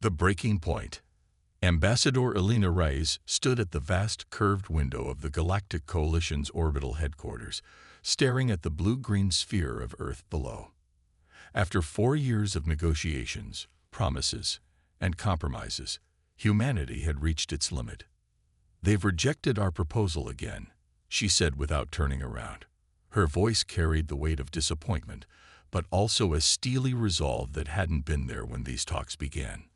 The breaking point. Ambassador Elena Reyes stood at the vast curved window of the Galactic Coalition's orbital headquarters, staring at the blue-green sphere of Earth below. After 4 years of negotiations, promises, and compromises, humanity had reached its limit. "They've rejected our proposal again," she said without turning around. Her voice carried the weight of disappointment, but also a steely resolve that hadn't been there when these talks began.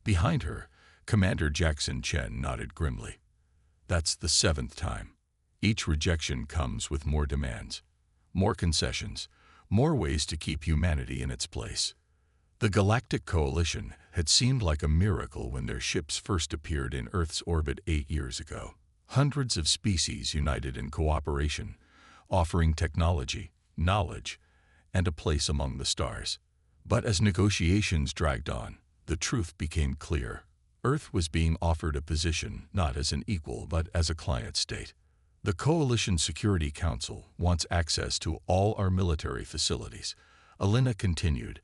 Behind her, Commander Jackson Chen nodded grimly. "That's the 7th time. Each rejection comes with more demands, more concessions, more ways to keep humanity in its place." The Galactic Coalition had seemed like a miracle when their ships first appeared in Earth's orbit 8 years ago. Hundreds of species united in cooperation, offering technology, knowledge, and a place among the stars. But as negotiations dragged on, the truth became clear. Earth was being offered a position not as an equal but as a client state. "The Coalition Security Council wants access to all our military facilities," Elena continued,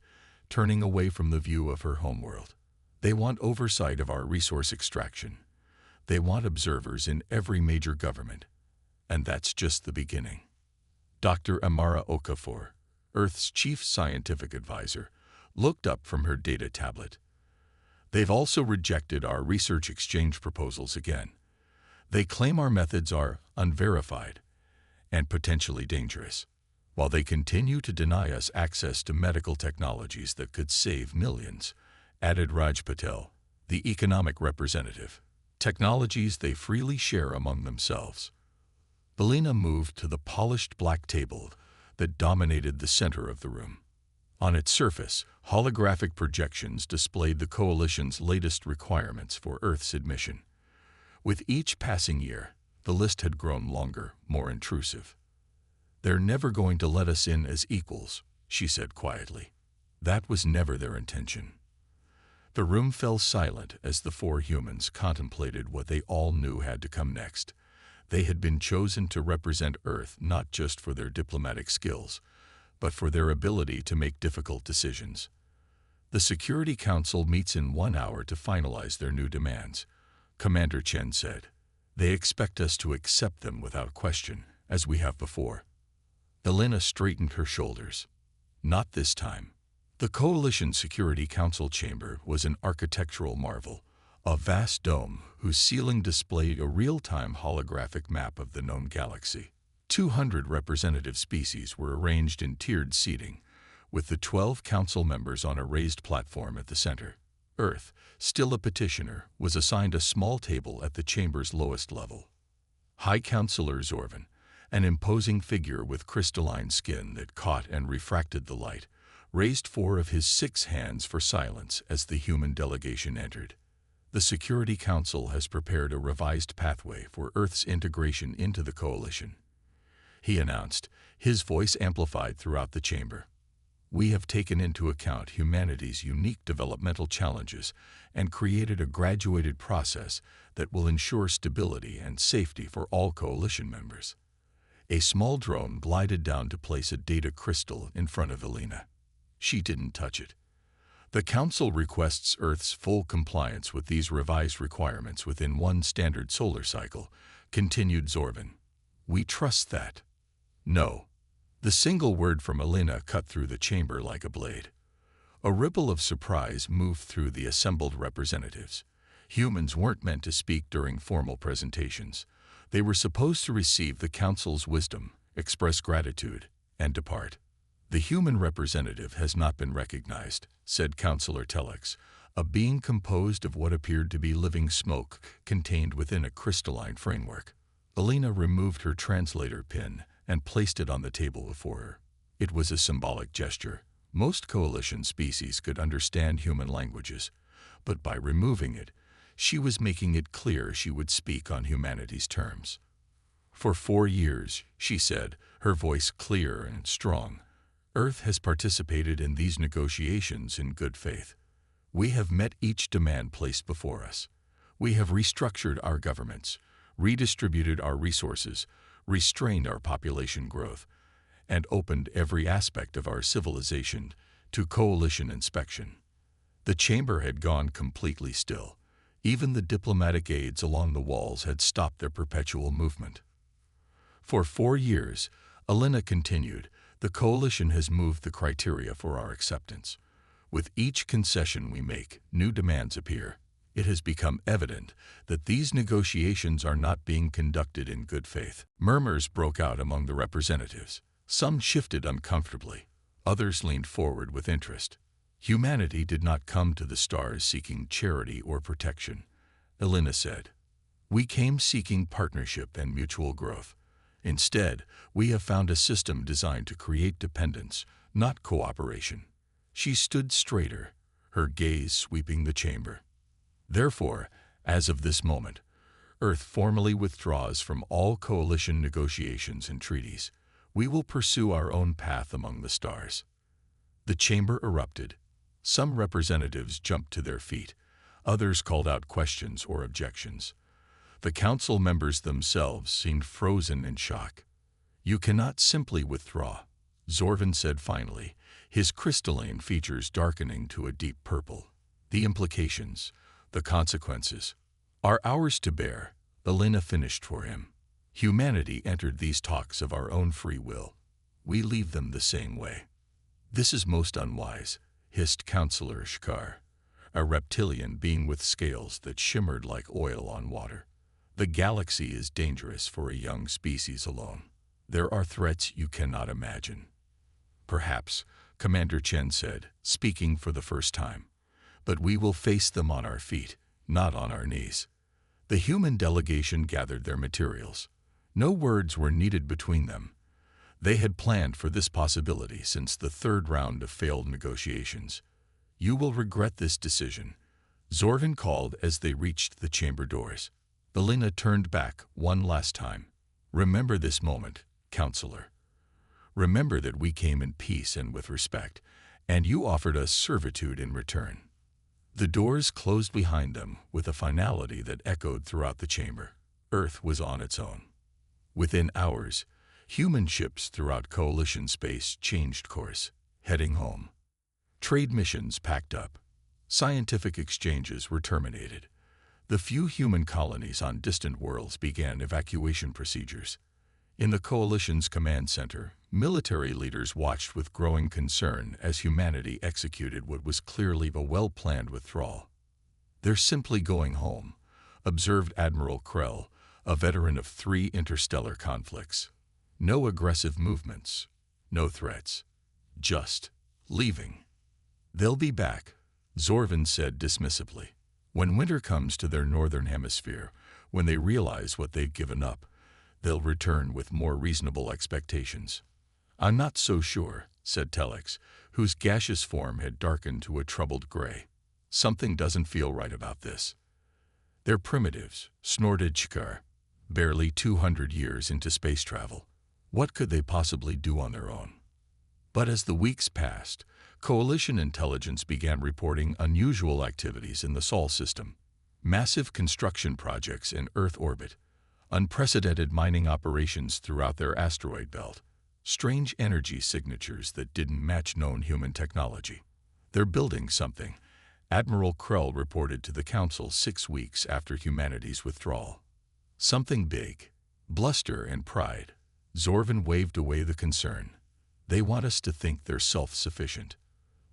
turning away from the view of her homeworld. "They want oversight of our resource extraction. They want observers in every major government. And that's just the beginning." Dr. Amara Okafor, Earth's chief scientific advisor, looked up from her data tablet. "They've also rejected our research exchange proposals again. They claim our methods are unverified and potentially dangerous, while they continue to deny us access to medical technologies that could save millions," added Raj Patel, the economic representative. "Technologies they freely share among themselves." Belina moved to the polished black table that dominated the center of the room. On its surface, holographic projections displayed the Coalition's latest requirements for Earth's admission. With each passing year, the list had grown longer, more intrusive. "They're never going to let us in as equals," she said quietly. "That was never their intention." The room fell silent as the 4 humans contemplated what they all knew had to come next. They had been chosen to represent Earth not just for their diplomatic skills, but for their ability to make difficult decisions. "The Security Council meets in 1 hour to finalize their new demands," Commander Chen said. "They expect us to accept them without question, as we have before." Elena straightened her shoulders. "Not this time." The Coalition Security Council chamber was an architectural marvel, a vast dome whose ceiling displayed a real-time holographic map of the known galaxy. 200 representative species were arranged in tiered seating, with the 12 council members on a raised platform at the center. Earth, still a petitioner, was assigned a small table at the chamber's lowest level. High Counselor Zorvan, an imposing figure with crystalline skin that caught and refracted the light, raised 4 of his 6 hands for silence as the human delegation entered. "The Security Council has prepared a revised pathway for Earth's integration into the Coalition," he announced, his voice amplified throughout the chamber. "We have taken into account humanity's unique developmental challenges and created a graduated process that will ensure stability and safety for all Coalition members." A small drone glided down to place a data crystal in front of Elena. She didn't touch it. "The Council requests Earth's full compliance with these revised requirements within 1 standard solar cycle," continued Zorvan. "We trust that." "No." The single word from Elena cut through the chamber like a blade. A ripple of surprise moved through the assembled representatives. Humans weren't meant to speak during formal presentations. They were supposed to receive the Council's wisdom, express gratitude, and depart. "The human representative has not been recognized," said Councillor Telex, a being composed of what appeared to be living smoke contained within a crystalline framework. Elena removed her translator pin and placed it on the table before her. It was a symbolic gesture. Most Coalition species could understand human languages, but by removing it, she was making it clear she would speak on humanity's terms. "For 4 years," she said, her voice clear and strong, "Earth has participated in these negotiations in good faith. We have met each demand placed before us. We have restructured our governments, redistributed our resources, restrained our population growth, and opened every aspect of our civilization to Coalition inspection. The chamber had gone completely still. Even the diplomatic aides along the walls had stopped their perpetual movement. For 4 years, Alina continued, the coalition has moved the criteria for our acceptance. With each concession we make, new demands appear. It has become evident that these negotiations are not being conducted in good faith. Murmurs broke out among the representatives. Some shifted uncomfortably. Others leaned forward with interest. Humanity did not come to the stars seeking charity or protection, Alina said. We came seeking partnership and mutual growth. Instead, we have found a system designed to create dependence, not cooperation. She stood straighter, her gaze sweeping the chamber. Therefore, as of this moment, Earth formally withdraws from all coalition negotiations and treaties. We will pursue our own path among the stars. The chamber erupted. Some representatives jumped to their feet. Others called out questions or objections. The council members themselves seemed frozen in shock. You cannot simply withdraw, Zorvin said finally, his crystalline features darkening to a deep purple. The implications, the consequences, are ours to bear, Alina finished for him. Humanity entered these talks of our own free will. We leave them the same way. This is most unwise, hissed Councillor Shkar, a reptilian being with scales that shimmered like oil on water. The galaxy is dangerous for a young species alone. There are threats you cannot imagine. Perhaps, Commander Chen said, speaking for the first time. But we will face them on our feet, not on our knees. The human delegation gathered their materials. No words were needed between them. They had planned for this possibility since the 3rd round of failed negotiations. You will regret this decision, Zorvin called as they reached the chamber doors. Alina turned back one last time. Remember this moment, Counselor. Remember that we came in peace and with respect, and you offered us servitude in return. The doors closed behind them with a finality that echoed throughout the chamber. Earth was on its own. Within hours, human ships throughout coalition space changed course, heading home. Trade missions packed up. Scientific exchanges were terminated. The few human colonies on distant worlds began evacuation procedures. In the coalition's command center, military leaders watched with growing concern as humanity executed what was clearly a well-planned withdrawal. They're simply going home, observed Admiral Krell, a veteran of 3 interstellar conflicts. No aggressive movements, no threats, just leaving. They'll be back, Zorvin said dismissively. When winter comes to their northern hemisphere, when they realize what they've given up, they'll return with more reasonable expectations. I'm not so sure, said Telex, whose gaseous form had darkened to a troubled gray. Something doesn't feel right about this. They're primitives, snorted Shkar, barely 200 years into space travel. What could they possibly do on their own? But as the weeks passed, Coalition intelligence began reporting unusual activities in the Sol system. Massive construction projects in Earth orbit, unprecedented mining operations throughout their asteroid belt, strange energy signatures that didn't match known human technology. They're building something, Admiral Krell reported to the Council 6 weeks after humanity's withdrawal. Something big. Bluster and pride. Zorvin waved away the concern. They want us to think they're self-sufficient.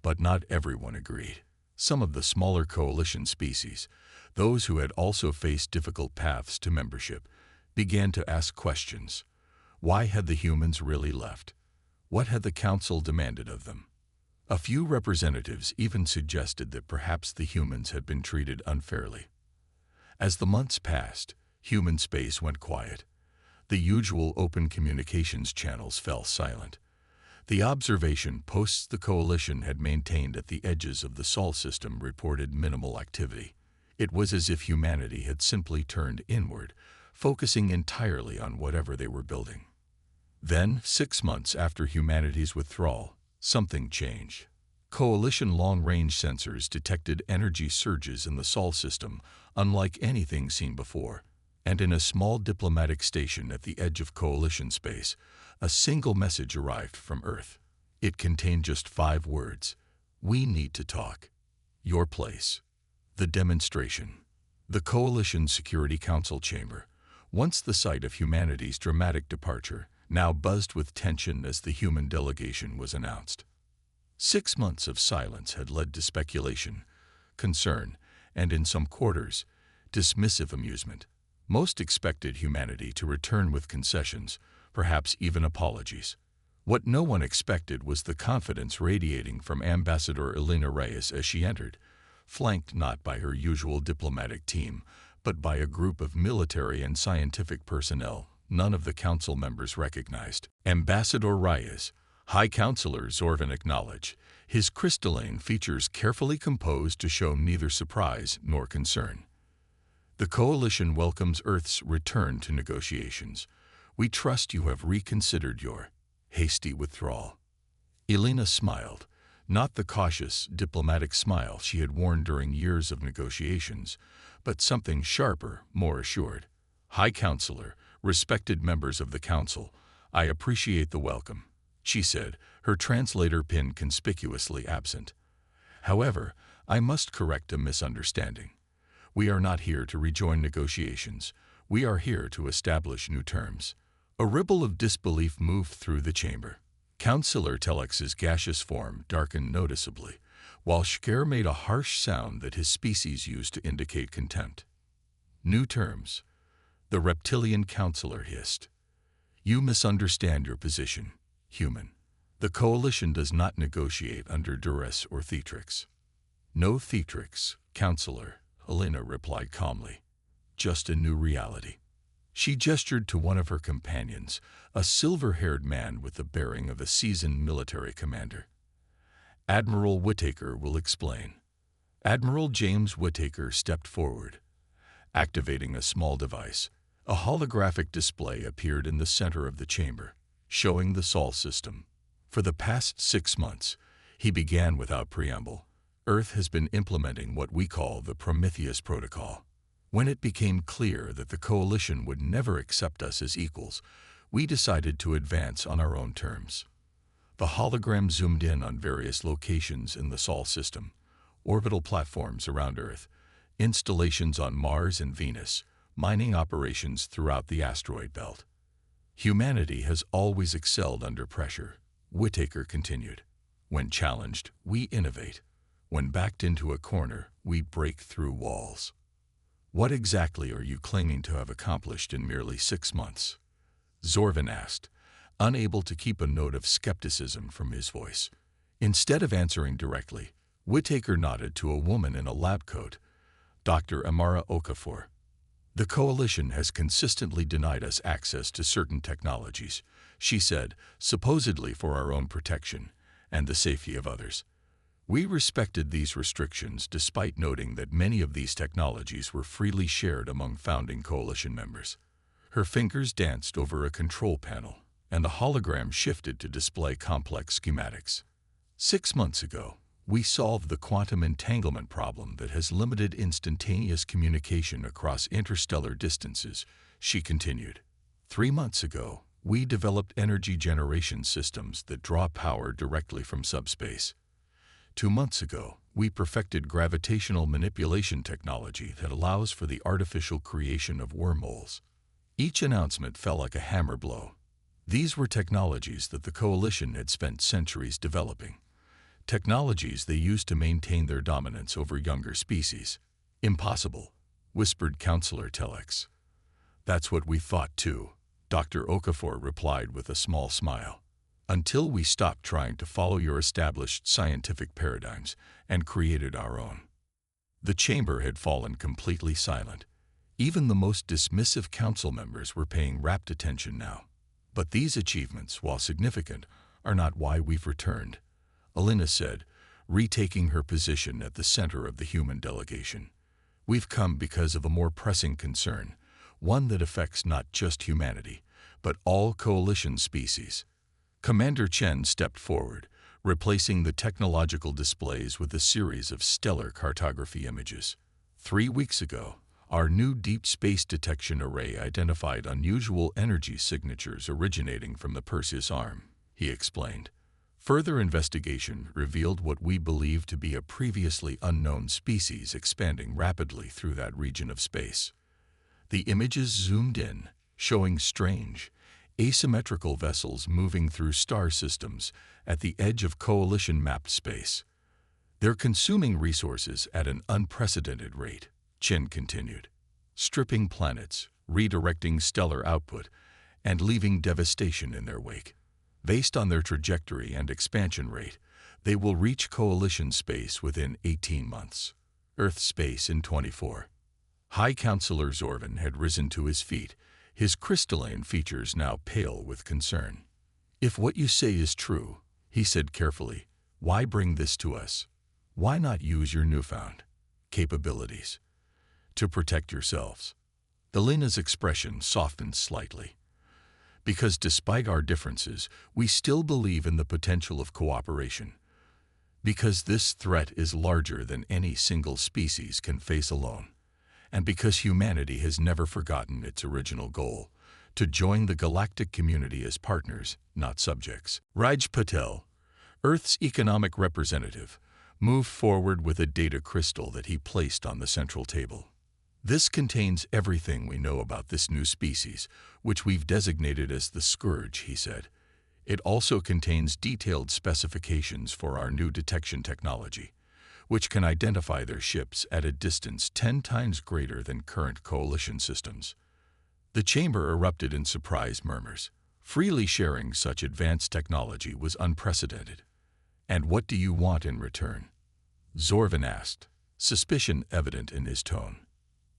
But not everyone agreed. Some of the smaller coalition species, those who had also faced difficult paths to membership, began to ask questions. Why had the humans really left? What had the Council demanded of them? A few representatives even suggested that perhaps the humans had been treated unfairly. As the months passed, human space went quiet. The usual open communications channels fell silent. The observation posts the coalition had maintained at the edges of the Sol system reported minimal activity. It was as if humanity had simply turned inward, focusing entirely on whatever they were building. Then, 6 months after humanity's withdrawal, something changed. Coalition long-range sensors detected energy surges in the Sol system, unlike anything seen before. And in a small diplomatic station at the edge of coalition space, a single message arrived from Earth. It contained just 5 words. We need to talk. Your place. The demonstration. The Coalition Security Council chamber, once the site of humanity's dramatic departure, now buzzed with tension as the human delegation was announced. 6 months of silence had led to speculation, concern, and in some quarters, dismissive amusement. Most expected humanity to return with concessions, perhaps even apologies. What no one expected was the confidence radiating from Ambassador Elena Reyes as she entered, flanked not by her usual diplomatic team, but by a group of military and scientific personnel none of the council members recognized. Ambassador Reyes, High Counselor Zorvin acknowledged, his crystalline features carefully composed to show neither surprise nor concern. The Coalition welcomes Earth's return to negotiations. We trust you have reconsidered your hasty withdrawal. Elena smiled, not the cautious, diplomatic smile she had worn during years of negotiations, but something sharper, more assured. High Counselor, respected members of the Council, I appreciate the welcome, she said, her translator pin conspicuously absent. However, I must correct a misunderstanding. We are not here to rejoin negotiations. We are here to establish new terms. A ripple of disbelief moved through the chamber. Councillor Telex's gaseous form darkened noticeably, while Shker made a harsh sound that his species used to indicate contempt. New terms. The reptilian councillor hissed. You misunderstand your position, human. The Coalition does not negotiate under duress or theatrics. No theatrics, Councillor, Elena replied calmly. Just a new reality. She gestured to one of her companions, a silver-haired man with the bearing of a seasoned military commander. Admiral Whittaker will explain. Admiral James Whittaker stepped forward. Activating a small device, a holographic display appeared in the center of the chamber, showing the Sol system. For the past 6 months, he began without preamble. Earth has been implementing what we call the Prometheus Protocol. When it became clear that the Coalition would never accept us as equals, we decided to advance on our own terms. The hologram zoomed in on various locations in the Sol system, orbital platforms around Earth, installations on Mars and Venus, mining operations throughout the asteroid belt. Humanity has always excelled under pressure, Whittaker continued. When challenged, we innovate. When backed into a corner, we break through walls. What exactly are you claiming to have accomplished in merely 6 months? Zorvin asked, unable to keep a note of skepticism from his voice. Instead of answering directly, Whittaker nodded to a woman in a lab coat, Dr. Amara Okafor. The Coalition has consistently denied us access to certain technologies, she said, supposedly for our own protection and the safety of others. We respected these restrictions despite noting that many of these technologies were freely shared among founding Coalition members. Her fingers danced over a control panel, and the hologram shifted to display complex schematics. 6 months ago, we solved the quantum entanglement problem that has limited instantaneous communication across interstellar distances, she continued. 3 months ago, we developed energy generation systems that draw power directly from subspace. 2 months ago, we perfected gravitational manipulation technology that allows for the artificial creation of wormholes. Each announcement fell like a hammer blow. These were technologies that the Coalition had spent centuries developing. Technologies they used to maintain their dominance over younger species. Impossible, whispered Councillor Telex. That's what we thought too, Dr. Okafor replied with a small smile. Until we stopped trying to follow your established scientific paradigms and created our own. The chamber had fallen completely silent. Even the most dismissive council members were paying rapt attention now. But these achievements, while significant, are not why we've returned, Elena said, retaking her position at the center of the human delegation. We've come because of a more pressing concern, one that affects not just humanity, but all Coalition species. Commander Chen stepped forward, replacing the technological displays with a series of stellar cartography images. 3 weeks ago, our new deep space detection array identified unusual energy signatures originating from the Perseus arm, he explained. Further investigation revealed what we believe to be a previously unknown species expanding rapidly through that region of space. The images zoomed in, showing strange, asymmetrical vessels moving through star systems at the edge of Coalition-mapped space. They're consuming resources at an unprecedented rate, Chen continued, stripping planets, redirecting stellar output, and leaving devastation in their wake. Based on their trajectory and expansion rate, they will reach Coalition space within 18 months, Earth space in 24. High Counselor Zorvan had risen to his feet, his crystalline features now pale with concern. "If what you say is true," he said carefully, "why bring this to us? Why not use your newfound capabilities to protect yourselves?" Elena's expression softened slightly. "Because despite our differences, we still believe in the potential of cooperation. Because this threat is larger than any single species can face alone. And because humanity has never forgotten its original goal, to join the galactic community as partners, not subjects." Raj Patel, Earth's economic representative, moved forward with a data crystal that he placed on the central table. "This contains everything we know about this new species, which we've designated as the Scourge," he said. "It also contains detailed specifications for our new detection technology, which can identify their ships at a distance 10 times greater than current Coalition systems." The chamber erupted in surprised murmurs. Freely sharing such advanced technology was unprecedented. "And what do you want in return?" Zorvan asked, suspicion evident in his tone.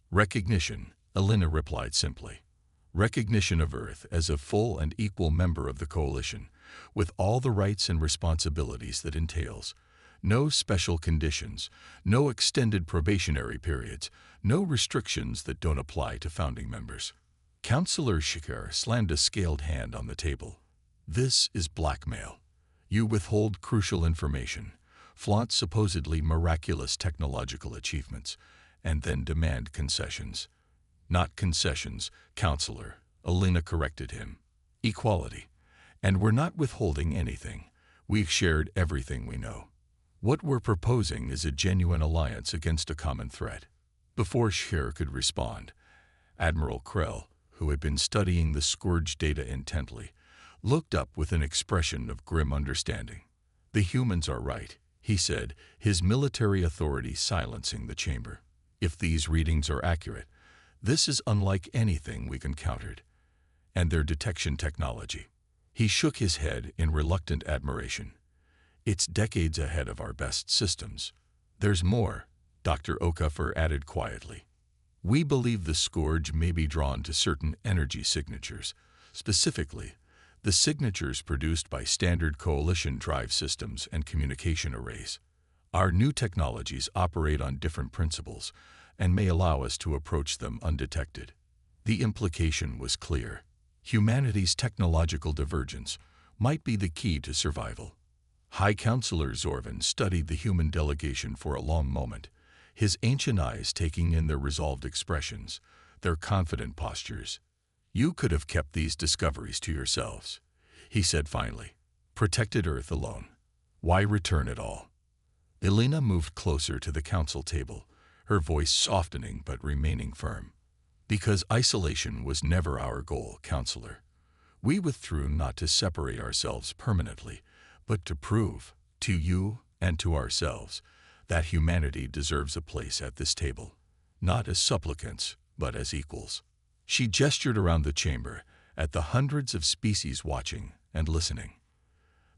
"Recognition," Elena replied simply. "Recognition of Earth as a full and equal member of the Coalition, with all the rights and responsibilities that entails. No special conditions, no extended probationary periods, no restrictions that don't apply to founding members." Counselor Shikar slammed a scaled hand on the table. "This is blackmail. You withhold crucial information, flaunt supposedly miraculous technological achievements, and then demand concessions." "Not concessions, Counselor," Elena corrected him. "Equality. And we're not withholding anything. We've shared everything we know. What we're proposing is a genuine alliance against a common threat." Before Scher could respond, Admiral Krell, who had been studying the Scourge data intently, looked up with an expression of grim understanding. "The humans are right," he said, his military authority silencing the chamber. "If these readings are accurate, this is unlike anything we've encountered. And their detection technology." He shook his head in reluctant admiration. "It's decades ahead of our best systems." "There's more," Dr. Okafor added quietly. "We believe the Scourge may be drawn to certain energy signatures, specifically the signatures produced by standard Coalition drive systems and communication arrays. Our new technologies operate on different principles and may allow us to approach them undetected." The implication was clear. Humanity's technological divergence might be the key to survival. High Counselor Zorvan studied the human delegation for a long moment, his ancient eyes taking in their resolved expressions, their confident postures. "You could have kept these discoveries to yourselves," he said finally. "Protected Earth alone. Why return at all?" Elena moved closer to the council table, her voice softening but remaining firm. "Because isolation was never our goal, Counselor. We withdrew not to separate ourselves permanently, but to prove, to you and to ourselves, that humanity deserves a place at this table, not as supplicants, but as equals." She gestured around the chamber, at the hundreds of species watching and listening.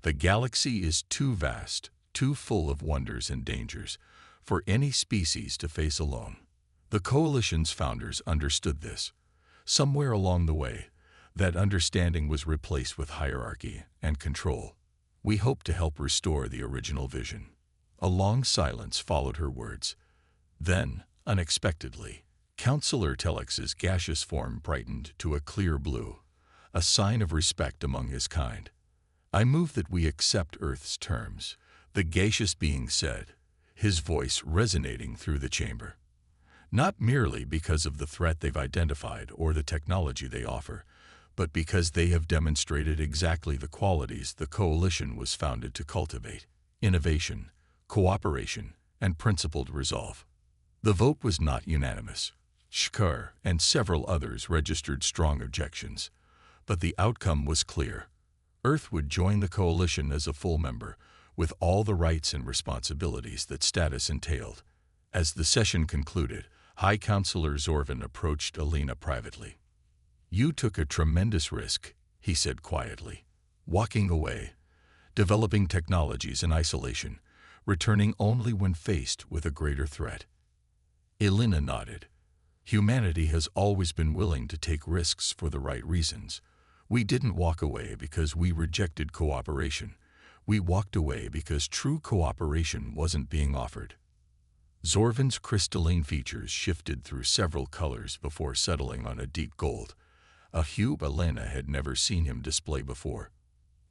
"The galaxy is too vast, too full of wonders and dangers, for any species to face alone. The Coalition's founders understood this. Somewhere along the way, that understanding was replaced with hierarchy and control. We hope to help restore the original vision." A long silence followed her words. Then, unexpectedly, Counselor Telex's gaseous form brightened to a clear blue, a sign of respect among his kind. "I move that we accept Earth's terms," the gaseous being said, his voice resonating through the chamber. "Not merely because of the threat they've identified or the technology they offer, but because they have demonstrated exactly the qualities the coalition was founded to cultivate: innovation, cooperation, and principled resolve. The vote was not unanimous. Shkur and several others registered strong objections, but the outcome was clear. Earth would join the coalition as a full member, with all the rights and responsibilities that status entailed. As the session concluded, High Counselor Zorvin approached Alina privately. "You took a tremendous risk," he said quietly, "walking away, developing technologies in isolation, returning only when faced with a greater threat." Alina nodded. "Humanity has always been willing to take risks for the right reasons. We didn't walk away because we rejected cooperation. We walked away because true cooperation wasn't being offered." Zorvin's crystalline features shifted through several colors before settling on a deep gold, a hue Alina had never seen him display before.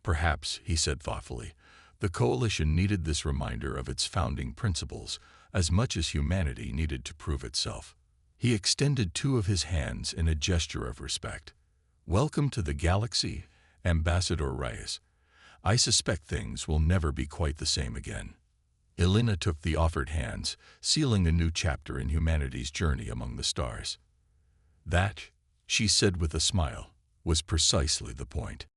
"Perhaps," he said thoughtfully, "the coalition needed this reminder of its founding principles as much as humanity needed to prove itself." He extended two of his hands in a gesture of respect. "Welcome to the galaxy, Ambassador Reyes. I suspect things will never be quite the same again." Alina took the offered hands, sealing a new chapter in humanity's journey among the stars. "That," she said with a smile, "was precisely the point."